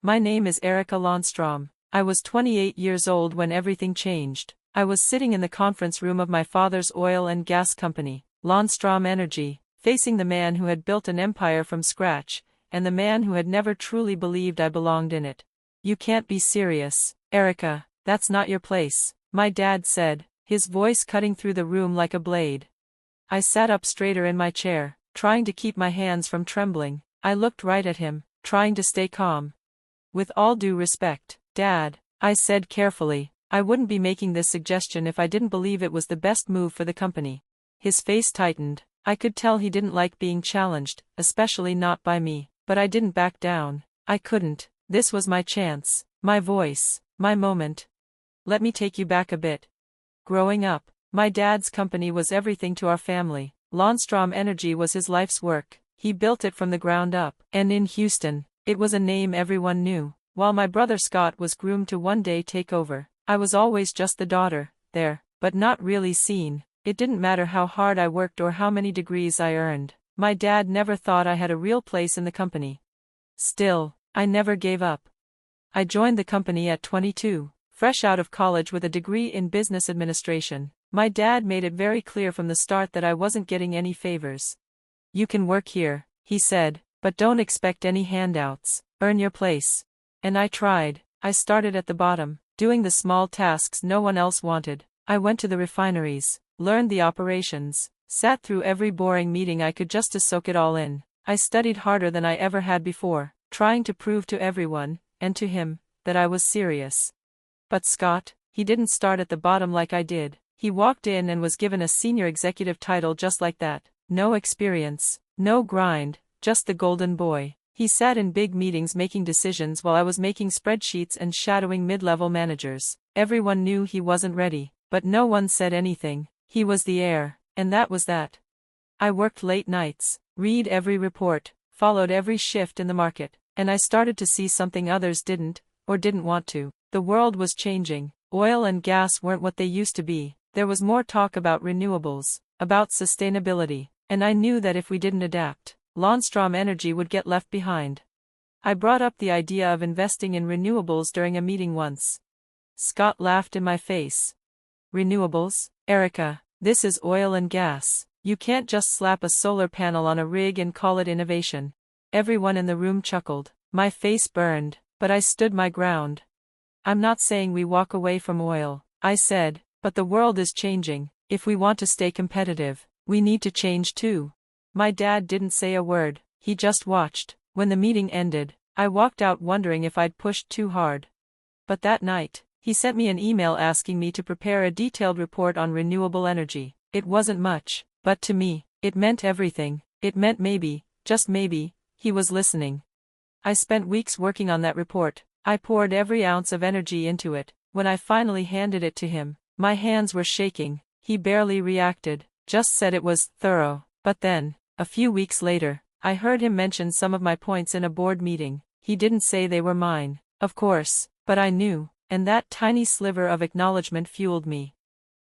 My name is Erica Lanstrom. I was 28 years old when everything changed. I was sitting in the conference room of my father's oil and gas company, Lanstrom Energy, facing the man who had built an empire from scratch, and the man who had never truly believed I belonged in it. "You can't be serious, Erica, that's not your place," my dad said, his voice cutting through the room like a blade. I sat up straighter in my chair, trying to keep my hands from trembling. I looked right at him, trying to stay calm. "With all due respect, Dad," I said carefully, "I wouldn't be making this suggestion if I didn't believe it was the best move for the company." His face tightened. I could tell he didn't like being challenged, especially not by me, but I didn't back down. I couldn't. This was my chance, my voice, my moment. "Let me take you back a bit. Growing up, my dad's company was everything to our family. Lanstrom Energy was his life's work. He built it from the ground up, and in Houston, it was a name everyone knew. While my brother Scott was groomed to one day take over, I was always just the daughter, there, but not really seen. It didn't matter how hard I worked or how many degrees I earned. My dad never thought I had a real place in the company. Still, I never gave up. I joined the company at 22, fresh out of college with a degree in business administration. My dad made it very clear from the start that I wasn't getting any favors. "You can work here," he said, "but don't expect any handouts. Earn your place." And I tried. I started at the bottom, doing the small tasks no one else wanted. I went to the refineries, learned the operations, sat through every boring meeting I could just to soak it all in. I studied harder than I ever had before, trying to prove to everyone, and to him, that I was serious. But Scott, he didn't start at the bottom like I did. He walked in and was given a senior executive title just like that. No experience, no grind, just the golden boy. He sat in big meetings making decisions while I was making spreadsheets and shadowing mid-level managers. Everyone knew he wasn't ready, but no one said anything. He was the heir, and that was that. I worked late nights, read every report, followed every shift in the market, and I started to see something others didn't, or didn't want to. The world was changing. Oil and gas weren't what they used to be. There was more talk about renewables, about sustainability, and I knew that if we didn't adapt, Lanstrom Energy would get left behind. I brought up the idea of investing in renewables during a meeting once. Scott laughed in my face. "Renewables, Erica, this is oil and gas. You can't just slap a solar panel on a rig and call it innovation." Everyone in the room chuckled. My face burned, but I stood my ground. "I'm not saying we walk away from oil," I said, "but the world is changing. If we want to stay competitive, we need to change too." My dad didn't say a word, he just watched. When the meeting ended, I walked out wondering if I'd pushed too hard. But that night, he sent me an email asking me to prepare a detailed report on renewable energy. It wasn't much, but to me, it meant everything. It meant maybe, just maybe, he was listening. I spent weeks working on that report. I poured every ounce of energy into it. When I finally handed it to him, my hands were shaking. He barely reacted, just said it was thorough. But then, a few weeks later, I heard him mention some of my points in a board meeting. He didn't say they were mine, of course, but I knew, and that tiny sliver of acknowledgement fueled me.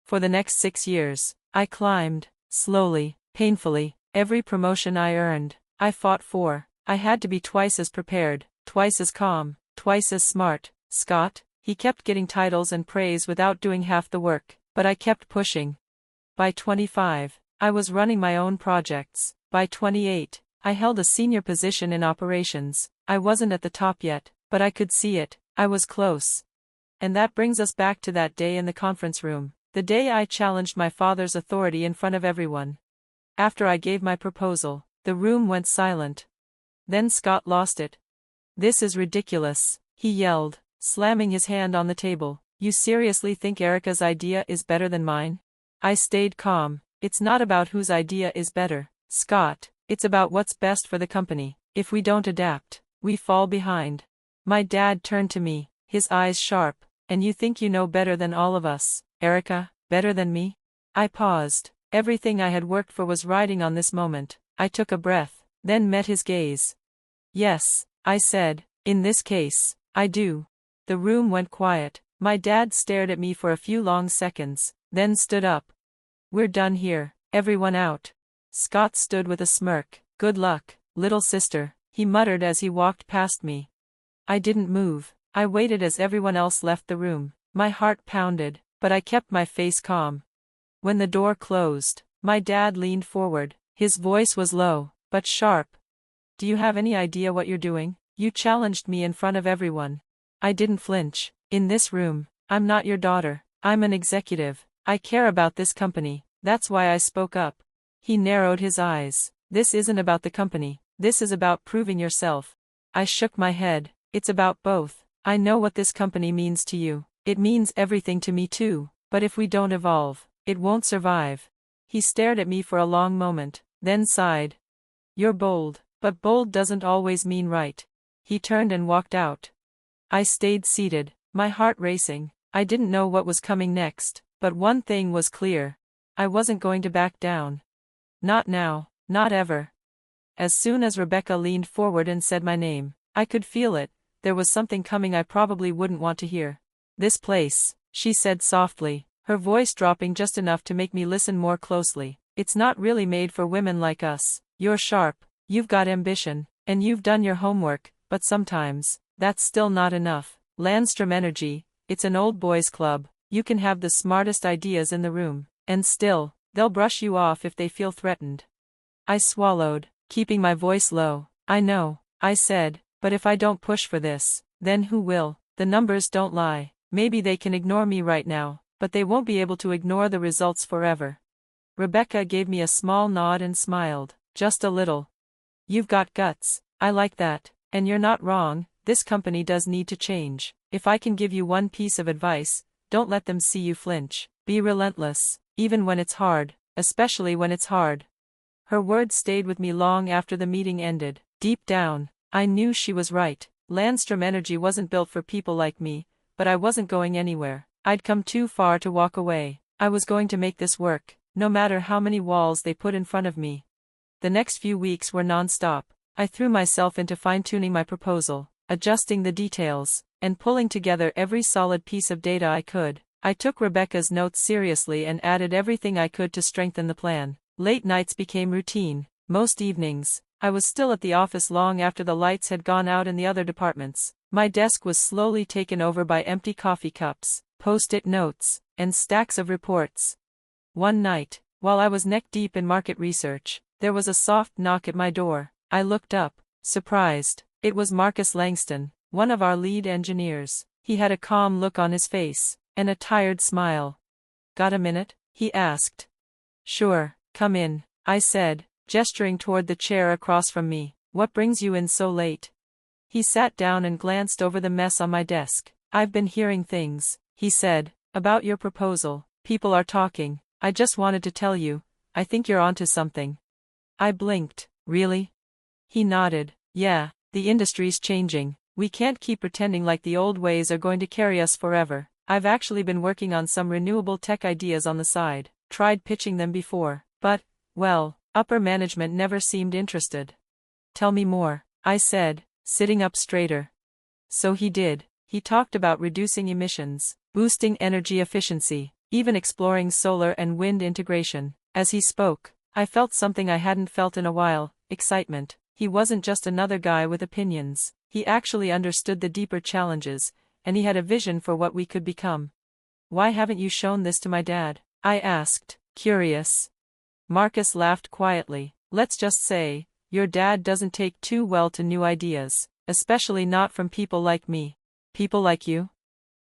For the next 6 years, I climbed, slowly, painfully. Every promotion I earned, I fought for. I had to be twice as prepared, twice as calm, twice as smart. Scott, he kept getting titles and praise without doing half the work, but I kept pushing. By 25, I was running my own projects. By 28, I held a senior position in operations. I wasn't at the top yet, but I could see it. I was close. And that brings us back to that day in the conference room, the day I challenged my father's authority in front of everyone. After I gave my proposal, the room went silent. Then Scott lost it. "This is ridiculous," he yelled, slamming his hand on the table. "You seriously think Erica's idea is better than mine?" I stayed calm. "It's not about whose idea is better, Scott, it's about what's best for the company. If we don't adapt, we fall behind." My dad turned to me, his eyes sharp. "And you think you know better than all of us, Erica, better than me?" I paused. Everything I had worked for was riding on this moment. I took a breath, then met his gaze. "Yes," I said, "in this case, I do." The room went quiet. My dad stared at me for a few long seconds, then stood up. "We're done here, everyone out." Scott stood with a smirk. "Good luck, little sister," he muttered as he walked past me. I didn't move. I waited as everyone else left the room. My heart pounded, but I kept my face calm. When the door closed, my dad leaned forward. His voice was low, but sharp. Do you have any idea what you're doing? You challenged me in front of everyone. I didn't flinch. In this room, I'm not your daughter. I'm an executive. I care about this company. That's why I spoke up. He narrowed his eyes. This isn't about the company. This is about proving yourself. I shook my head. It's about both. I know what this company means to you. It means everything to me too. But if we don't evolve, it won't survive. He stared at me for a long moment, then sighed. You're bold, but bold doesn't always mean right. He turned and walked out. I stayed seated, my heart racing. I didn't know what was coming next, but one thing was clear. I wasn't going to back down. Not now, not ever. As soon as Rebecca leaned forward and said my name, I could feel it. There was something coming I probably wouldn't want to hear. This place, she said softly, her voice dropping just enough to make me listen more closely. It's not really made for women like us. You're sharp, you've got ambition, and you've done your homework, but sometimes, that's still not enough. Lanstrom Energy, it's an old boys club. You can have the smartest ideas in the room, and still, they'll brush you off if they feel threatened. I swallowed, keeping my voice low. I know, I said, but if I don't push for this, then who will? The numbers don't lie. Maybe they can ignore me right now, but they won't be able to ignore the results forever. Rebecca gave me a small nod and smiled, just a little. You've got guts, I like that, and you're not wrong, this company does need to change. If I can give you one piece of advice, don't let them see you flinch. Be relentless, even when it's hard, especially when it's hard. Her words stayed with me long after the meeting ended. Deep down, I knew she was right. Lanstrom Energy wasn't built for people like me, but I wasn't going anywhere. I'd come too far to walk away. I was going to make this work, no matter how many walls they put in front of me. The next few weeks were non-stop. I threw myself into fine-tuning my proposal, adjusting the details, and pulling together every solid piece of data I could. I took Rebecca's notes seriously and added everything I could to strengthen the plan. Late nights became routine. Most evenings, I was still at the office long after the lights had gone out in the other departments. My desk was slowly taken over by empty coffee cups, post-it notes, and stacks of reports. One night, while I was neck-deep in market research, there was a soft knock at my door. I looked up, surprised. It was Marcus Langston, one of our lead engineers. He had a calm look on his face, and a tired smile. "Got a minute?" he asked. "Sure, come in," I said, gesturing toward the chair across from me. "What brings you in so late?" He sat down and glanced over the mess on my desk. "I've been hearing things," he said, "about your proposal. People are talking. I just wanted to tell you, I think you're onto something." I blinked. "Really?" He nodded. "Yeah, the industry's changing. We can't keep pretending like the old ways are going to carry us forever. I've actually been working on some renewable tech ideas on the side. Tried pitching them before, but, well, upper management never seemed interested." "Tell me more," I said, sitting up straighter. So he did. He talked about reducing emissions, boosting energy efficiency, even exploring solar and wind integration. As he spoke, I felt something I hadn't felt in a while: excitement. He wasn't just another guy with opinions. He actually understood the deeper challenges, and he had a vision for what we could become. "Why haven't you shown this to my dad?" I asked, curious. Marcus laughed quietly. "Let's just say, your dad doesn't take too well to new ideas, especially not from people like me." "People like you?"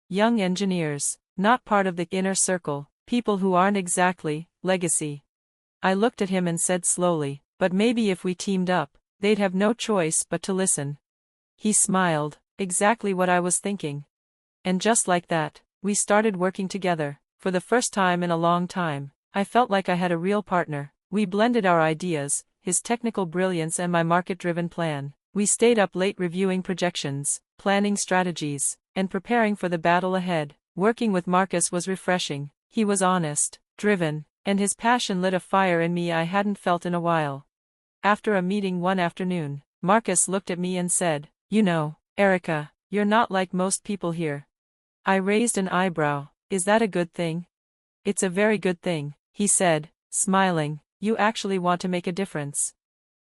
"Young engineers, not part of the inner circle, people who aren't exactly legacy." I looked at him and said slowly, "But maybe if we teamed up, they'd have no choice but to listen." He smiled, exactly what I was thinking. And just like that, we started working together. For the first time in a long time, I felt like I had a real partner. We blended our ideas, his technical brilliance and my market-driven plan. We stayed up late reviewing projections, planning strategies, and preparing for the battle ahead. Working with Marcus was refreshing. He was honest, driven, and his passion lit a fire in me I hadn't felt in a while. After a meeting one afternoon, Marcus looked at me and said, "You know, Erica, you're not like most people here." I raised an eyebrow. "Is that a good thing?" "It's a very good thing," he said, smiling. "You actually want to make a difference."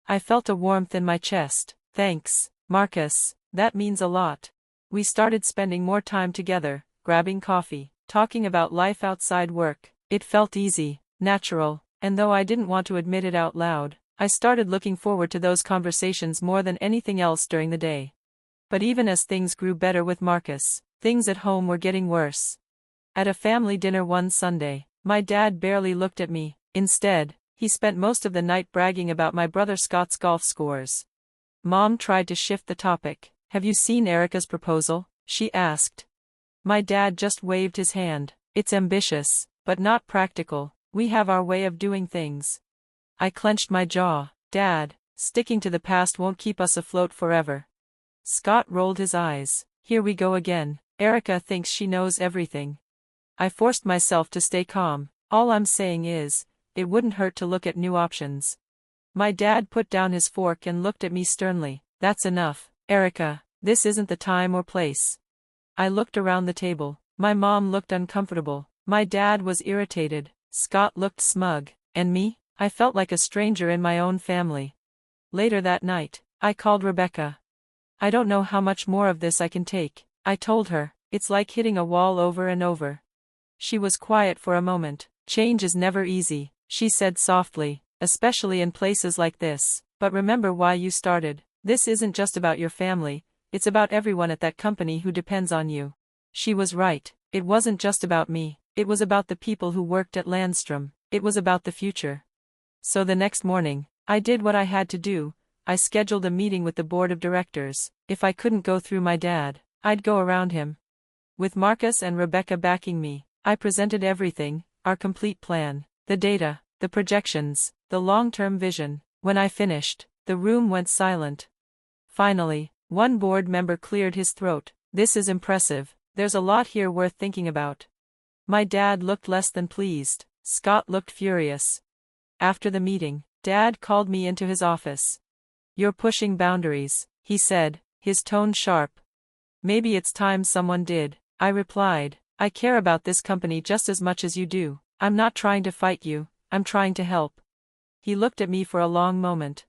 I felt a warmth in my chest. "Thanks, Marcus. That means a lot. We started spending more time together, grabbing coffee, talking about life outside work. It felt easy, natural, and though I didn't want to admit it out loud, I started looking forward to those conversations more than anything else during the day. But even as things grew better with Marcus, things at home were getting worse. At a family dinner one Sunday, my dad barely looked at me. Instead, he spent most of the night bragging about my brother Scott's golf scores. Mom tried to shift the topic. "Have you seen Erica's proposal?" she asked. My dad just waved his hand. "It's ambitious, but not practical. We have our way of doing things." I clenched my jaw. "Dad, sticking to the past won't keep us afloat forever." Scott rolled his eyes. "Here we go again. Erica thinks she knows everything." I forced myself to stay calm. "All I'm saying is, it wouldn't hurt to look at new options." My dad put down his fork and looked at me sternly. "That's enough, Erica. This isn't the time or place." I looked around the table. My mom looked uncomfortable. My dad was irritated. Scott looked smug. And me? I felt like a stranger in my own family. Later that night, I called Rebecca. "I don't know how much more of this I can take," I told her. "It's like hitting a wall over and over." She was quiet for a moment. "Change is never easy," she said softly, "especially in places like this. But remember why you started. This isn't just about your family, it's about everyone at that company who depends on you." She was right. It wasn't just about me, it was about the people who worked at Lanstrom. It was about the future. So the next morning, I did what I had to do. I scheduled a meeting with the board of directors. If I couldn't go through my dad, I'd go around him. With Marcus and Rebecca backing me, I presented everything, our complete plan, the data, the projections, the long-term vision. When I finished, the room went silent. Finally, one board member cleared his throat. "This is impressive. There's a lot here worth thinking about." My dad looked less than pleased. Scott looked furious. After the meeting, Dad called me into his office. "You're pushing boundaries," he said, his tone sharp. "Maybe it's time someone did," I replied. "I care about this company just as much as you do. I'm not trying to fight you, I'm trying to help." He looked at me for a long moment.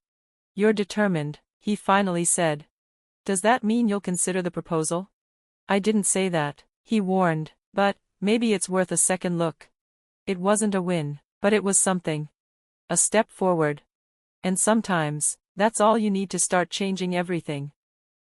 "You're determined," he finally said. "Does that mean you'll consider the proposal?" "I didn't say that," he warned, "but maybe it's worth a second look." It wasn't a win, but it was something. A step forward. And sometimes, that's all you need to start changing everything.